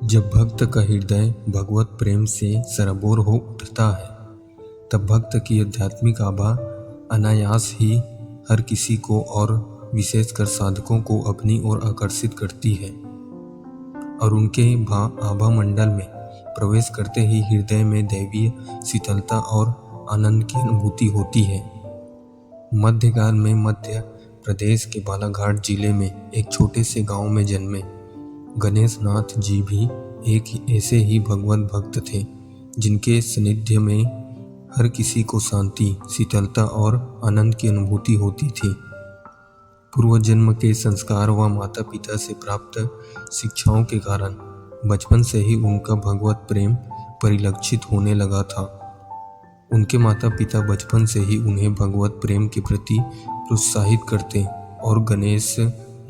जब भक्त का हृदय भगवत प्रेम से सराबोर हो उठता है, तब भक्त की आध्यात्मिक आभा अनायास ही हर किसी को और विशेषकर साधकों को अपनी ओर आकर्षित करती है और उनके आभा मंडल में प्रवेश करते ही हृदय में दैवीय शीतलता और आनंद की अनुभूति होती है। मध्यकाल में मध्य प्रदेश के बालाघाट जिले में एक छोटे से गांव में जन्मे गणेश नाथ जी भी एक ऐसे ही भगवत भक्त थे, जिनके सानिध्य में हर किसी को शांति, शीतलता और आनंद की अनुभूति होती थी। पूर्व जन्म के संस्कार व माता पिता से प्राप्त शिक्षाओं के कारण बचपन से ही उनका भगवत प्रेम परिलक्षित होने लगा था। उनके माता पिता बचपन से ही उन्हें भगवत प्रेम के प्रति प्रोत्साहित करते और गणेश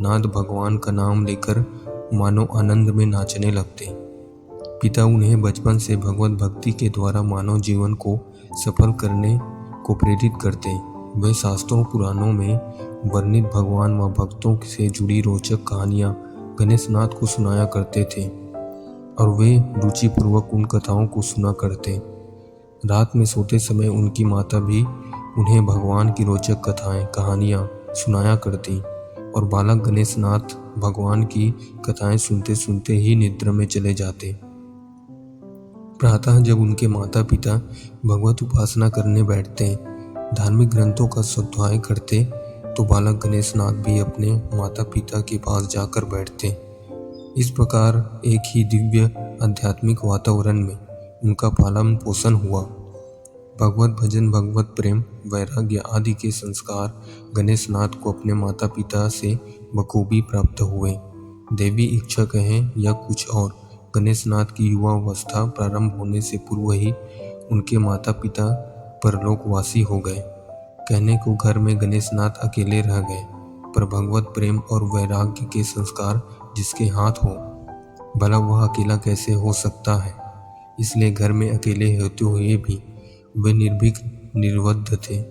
नाथ भगवान का नाम लेकर मानो आनंद में नाचने लगते। पिता उन्हें बचपन से भगवत भक्ति के द्वारा मानव जीवन को सफल करने को प्रेरित करते। वे शास्त्रों पुराणों में वर्णित भगवान व भक्तों से जुड़ी रोचक कहानियां गणेश नाथ को सुनाया करते थे और वे रुचिपूर्वक उन कथाओं को सुना करते। रात में सोते समय उनकी माता भी उन्हें भगवान की रोचक कथाएं, कहानियां सुनाया करती और बालक गणेश नाथ भगवान की कथाएं सुनते सुनते ही निद्रा में चले जाते। प्रातः जब उनके माता पिता भगवत उपासना करने बैठते, धार्मिक ग्रंथों का स्वाध्याय करते, तो बालक गणेश नाथ भी अपने माता पिता के पास जाकर बैठते। इस प्रकार एक ही दिव्य आध्यात्मिक वातावरण में उनका पालन पोषण हुआ। भगवत भजन, भगवत प्रेम, वैराग्य आदि के संस्कार गणेश नाथ को अपने माता पिता से बखूबी प्राप्त हुए। देवी इच्छा कहें या कुछ और, गणेश नाथ की युवावस्था प्रारंभ होने से पूर्व ही उनके माता पिता परलोकवासी हो गए। कहने को घर में गणेश नाथ अकेले रह गए, पर भगवत प्रेम और वैराग्य के संस्कार जिसके हाथ हो, भला वह अकेला कैसे हो सकता है। इसलिए घर में अकेले होते हुए भी वे निर्भीक निर्वध थे।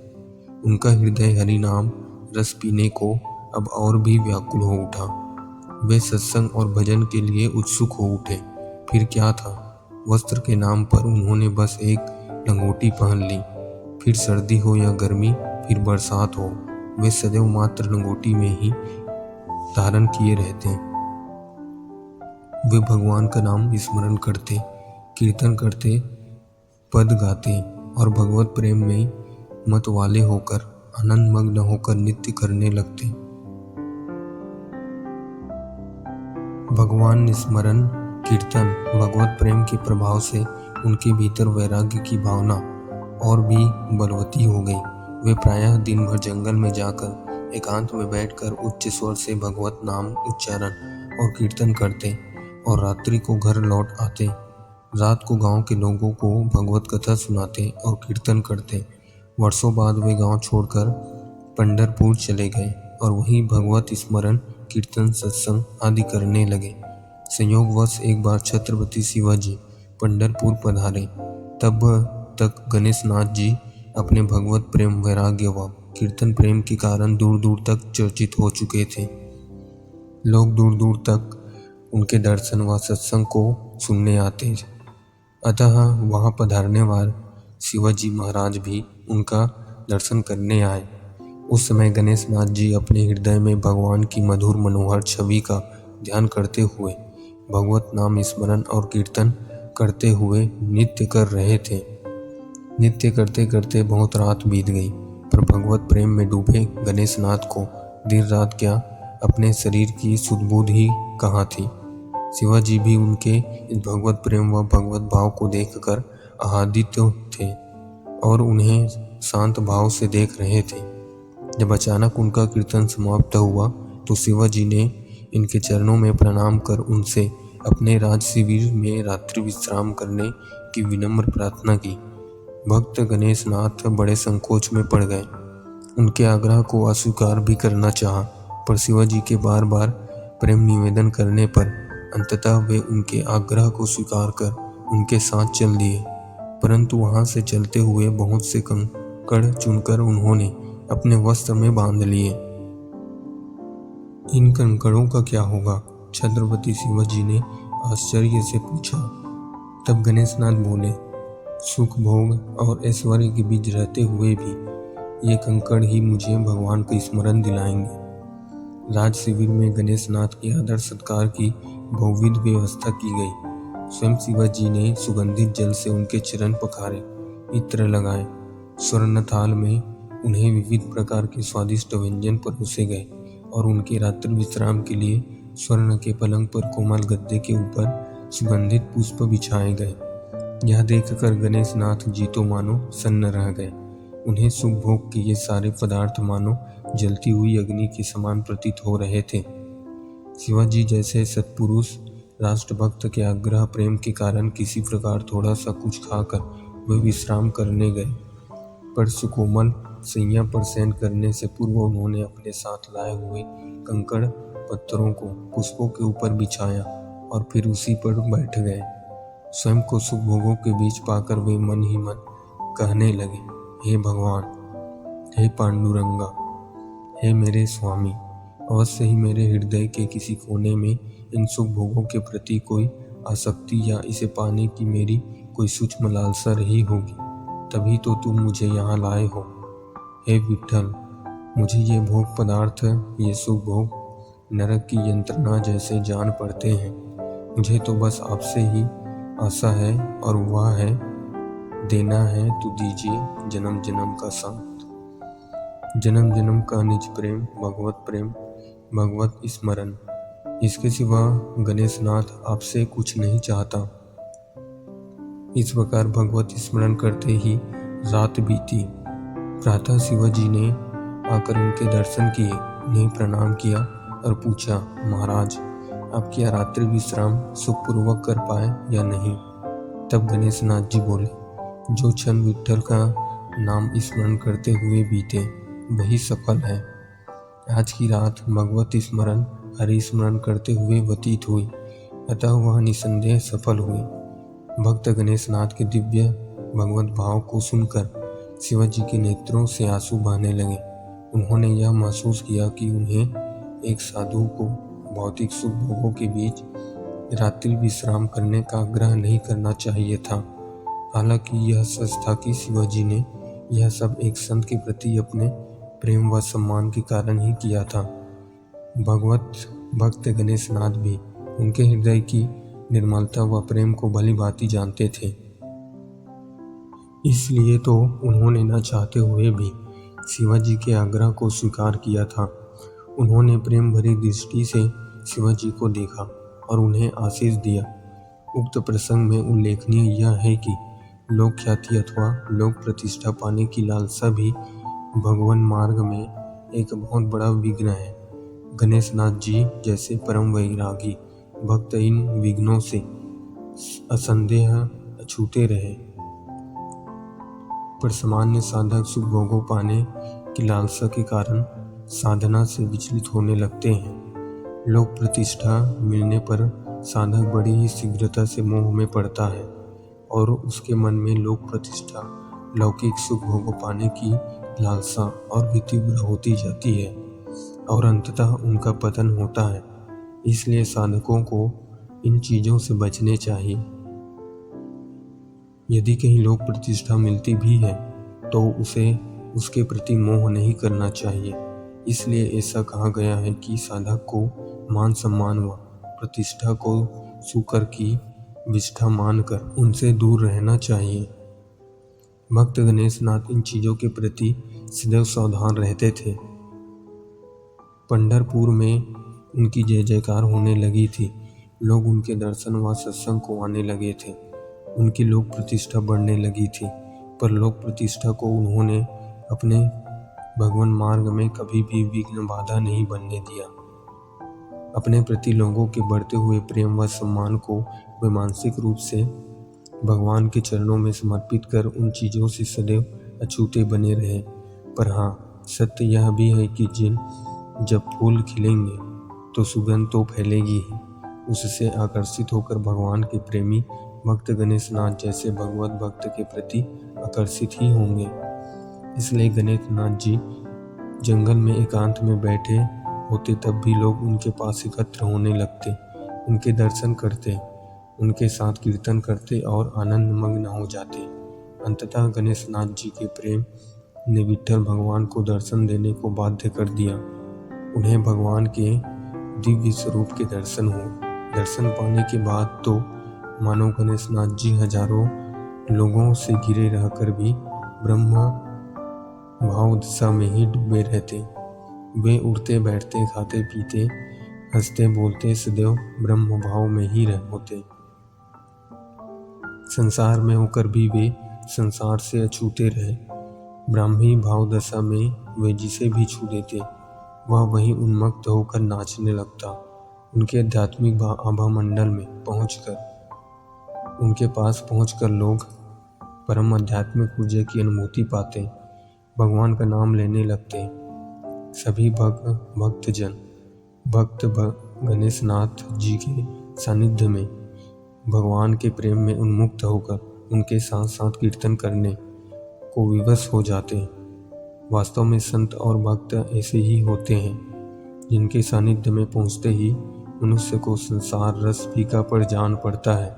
उनका हृदय हरि नाम रस पीने को अब और भी व्याकुल हो उठा। वे सत्संग और भजन के लिए उत्सुक हो उठे। फिर क्या था, वस्त्र के नाम पर उन्होंने बस एक लंगोटी पहन ली। फिर सर्दी हो या गर्मी, फिर बरसात हो, वे सदैव मात्र लंगोटी में ही धारण किए रहते। वे भगवान का नाम स्मरण करते, कीर्तन करते, पद गाते और भगवत प्रेम में मत वाले होकर आनंद मग्न होकर नित्य करने लगते। भगवान स्मरण, कीर्तन, भगवत प्रेम के प्रभाव से उनके भीतर वैराग्य की भावना और भी बलवती हो गई। वे प्रायः दिन भर जंगल में जाकर एकांत में बैठकर उच्च स्वर से भगवत नाम उच्चारण और कीर्तन करते और रात्रि को घर लौट आते। रात को गांव के लोगों को भगवत कथा सुनाते और कीर्तन करते। वर्षों बाद वे गांव छोड़कर पंढरपुर चले गए और वहीं भगवत स्मरण, कीर्तन, सत्संग आदि करने लगे। संयोगवश एक बार छत्रपति शिवाजी पंढरपुर पधारे। तब तक गणेश नाथ जी अपने भगवत प्रेम, वैराग्य व कीर्तन प्रेम के कारण दूर दूर तक चर्चित हो चुके थे। लोग दूर दूर तक उनके दर्शन व सत्संग को सुनने आते। अतः वहां पधारने वाले शिवाजी महाराज भी उनका दर्शन करने आए। उस समय गणेश नाथ जी अपने हृदय में भगवान की मधुर मनोहर छवि का ध्यान करते हुए भगवत नाम स्मरण और कीर्तन करते हुए नित्य कर रहे थे। नित्य करते करते बहुत रात बीत गई, पर भगवत प्रेम में डूबे गणेश नाथ को देर रात क्या अपने शरीर की सुध-बुध ही कहाँ थी। शिवाजी भी उनके इस भगवत प्रेम व भगवत भाव को देखकर आह्लादित थे और उन्हें शांत भाव से देख रहे थे। जब अचानक उनका कीर्तन समाप्त हुआ तो शिवाजी ने इनके चरणों में प्रणाम कर उनसे अपने राज शिविर में रात्रि विश्राम करने की विनम्र प्रार्थना की। भक्त गणेश नाथ बड़े संकोच में पड़ गए। उनके आग्रह को अस्वीकार भी करना चाहा, पर शिवाजी के बार बार प्रेम निवेदन करने पर अंततः वे उनके आग्रह को स्वीकार कर उनके साथ चल दिए। परंतु वहां से चलते हुए बहुत से कंकड़ चुनकर उन्होंने अपने वस्त्र में बांध लिए। इन कंकड़ों का क्या होगा? छत्रपति शिवाजी ने आश्चर्य से पूछा। तब गणेशनाथ बोले, सुख भोग और ऐश्वर्य के बीच रहते हुए भी ये कंकड़ ही मुझे भगवान का स्मरण दिलाएंगे। राज शिविर में गणेशनाथ के आदर सत्कार की बहुविध व्यवस्था की गई। स्वयं शिवाजी ने सुगंधित जल से उनके चरण पखारे, इत्र लगाए। स्वर्ण थाल में उन्हें विविध प्रकार के स्वादिष्ट व्यंजन परोसे गए और उनके रात्रि विश्राम के लिए स्वर्ण के पलंग पर कोमल गद्दे के ऊपर सुगंधित पुष्प बिछाए गए। यह देखकर गणेशनाथ जी तो मानो सन्न रह गए। उन्हें सुख भोग के ये सारे पदार्थ मानो जलती हुई अग्नि के समान प्रतीत हो रहे थे। शिवाजी जैसे सत्पुरुष राष्ट्रभक्त के आग्रह प्रेम के कारण किसी प्रकार थोड़ा सा कुछ खाकर वे विश्राम करने गए, पर सुकोमल सैया पर शयन करने से पूर्व उन्होंने अपने साथ लाए हुए कंकड़ पत्थरों को पुष्पों के ऊपर बिछाया और फिर उसी पर बैठ गए। स्वयं को सुख भोगों के बीच पाकर वे मन ही मन कहने लगे, हे भगवान, हे पांडुरंगा, हे मेरे स्वामी, अवश्य ही मेरे हृदय के किसी कोने में इन सुख भोगों के प्रति कोई आसक्ति या इसे पाने की मेरी कोई सूक्ष्म लालसा रही होगी, तभी तो तुम मुझे यहाँ लाए हो। हे विठ्ठल, मुझे ये भोग पदार्थ, ये सुख भोग नरक की यंत्रणा जैसे जान पड़ते हैं। मुझे तो बस आपसे ही आशा है और वह है, देना है तो दीजिए जन्म जन्म का साथ, जन्म जन्म का निज प्रेम, भगवत स्मरण। इसके सिवा गणेशनाथ आपसे कुछ नहीं चाहता। इस प्रकार भगवत स्मरण करते ही रात बीती। प्रातः शिवाजी ने आकर उनके दर्शन किए, उन्हें प्रणाम किया और पूछा, महाराज, आप क्या रात्रि विश्राम सुखपूर्वक कर पाए या नहीं? तब गणेशनाथ जी बोले, जो क्षण विठ्ठल का नाम स्मरण करते हुए बीते वही सफल है। आज की रात भगवत स्मरण, हरि स्मरण करते हुए व्यतीत हुई, अतः वह निसंदेह सफल हुई। भक्त गणेशनाथ के दिव्य भगवत भाव को सुनकर शिवाजी के नेत्रों से आंसू बहने लगे। उन्होंने यह महसूस किया कि उन्हें एक साधु को भौतिक सुख भोगों के बीच रात्रि विश्राम करने का आग्रह नहीं करना चाहिए था। हालांकि यह सच था कि शिवाजी ने यह सब एक संत के प्रति अपने प्रेम व सम्मान के कारण ही किया था। भगवत भक्त गणेशनाथ भी उनके हृदय की निर्मलता व प्रेम को भली भांति जानते थे। इसलिए तो उन्होंने न चाहते हुए भी शिवाजी के आग्रह को स्वीकार किया था। उन्होंने प्रेम भरी दृष्टि से शिवाजी को देखा और उन्हें आशीष दिया। उक्त प्रसंग में उल्लेखनीय यह है कि लोक ख्याति अथवा लोक प्रतिष्ठा पाने की लालसा भी भगवान मार्ग में एक बहुत बड़ा विघ्न है। गणेशनाथ जी जैसे परम वैरागी भक्त इन विघ्नों से असंदेह अछूते रहे, पर सामान्य साधक सुख भोगों पाने की लालसा के कारण साधना से विचलित होने लगते हैं। लोक प्रतिष्ठा मिलने पर साधक बड़ी ही शीघ्रता से मोह में पड़ता है और उसके मन में लोक प्रतिष्ठा, लौकिक सुख भोगों पाने की लालसा और भी तीव्र होती जाती है और अंततः उनका पतन होता है। इसलिए साधकों को इन चीज़ों से बचने चाहिए। यदि कहीं लोक प्रतिष्ठा मिलती भी है तो उसे उसके प्रति मोह नहीं करना चाहिए। इसलिए ऐसा कहा गया है कि साधक को मान सम्मान व प्रतिष्ठा को सुकर की विष्ठा मानकर उनसे दूर रहना चाहिए। भक्त गणेशनाथ इन चीज़ों के प्रति सदैव सावधान रहते थे। पंढरपुर में उनकी जय जयकार होने लगी थी। लोग उनके दर्शन व सत्संग को आने लगे थे। उनकी लोक प्रतिष्ठा बढ़ने लगी थी, पर लोक प्रतिष्ठा को उन्होंने अपने भगवान मार्ग में कभी भी विघ्न बाधा नहीं बनने दिया। अपने प्रति लोगों के बढ़ते हुए प्रेम व सम्मान को वे मानसिक रूप से भगवान के चरणों में समर्पित कर उन चीज़ों से सदैव अछूते बने रहे। पर हाँ, सत्य यह भी है कि जब फूल खिलेंगे तो सुगंध तो फैलेगी ही। उससे आकर्षित होकर भगवान के प्रेमी भक्त गणेशनाथ जैसे भगवत भक्त के प्रति आकर्षित ही होंगे। इसलिए गणेशनाथ जी जंगल में एकांत में बैठे होते तब भी लोग उनके पास एकत्र होने लगते, उनके दर्शन करते उनके साथ कीर्तन करते और आनंद मग्न हो जाते। अंततः गणेशनाथ जी के प्रेम ने विट्ठल भगवान को दर्शन देने को बाध्य कर दिया। उन्हें भगवान के दिव्य स्वरूप के दर्शन पाने के बाद तो मानो गणेशनाथ जी हजारों लोगों से घिरे रहकर भी ब्रह्म भाव दशा में ही डूबे रहते। वे उठते बैठते खाते पीते हंसते बोलते सदैव ब्रह्म भाव में ही होते। संसार में होकर भी वे संसार से अछूते रहे। ब्राह्मी भाव दशा में वे जिसे भी छू देते वह वहीं उन्मत्त होकर नाचने लगता। उनके आध्यात्मिक आभा मंडल में उनके पास पहुंचकर लोग परम आध्यात्मिक ऊर्जा की अनुभूति पाते, भगवान का नाम लेने लगते। सभी भक्त गणेशनाथ जी के सानिध्य में भगवान के प्रेम में उन्मुक्त होकर उनके साथ साथ कीर्तन करने को विवश हो जाते। वास्तव में संत और भक्त ऐसे ही होते हैं जिनके सानिध्य में पहुंचते ही मनुष्य को संसार रस फीका पर जान पड़ता है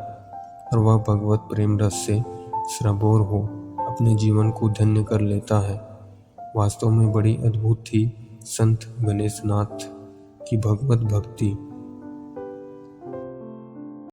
और वह भगवत प्रेम रस से सराबोर हो अपने जीवन को धन्य कर लेता है। वास्तव में बड़ी अद्भुत थी संत गणेशनाथ की भगवत भक्ति।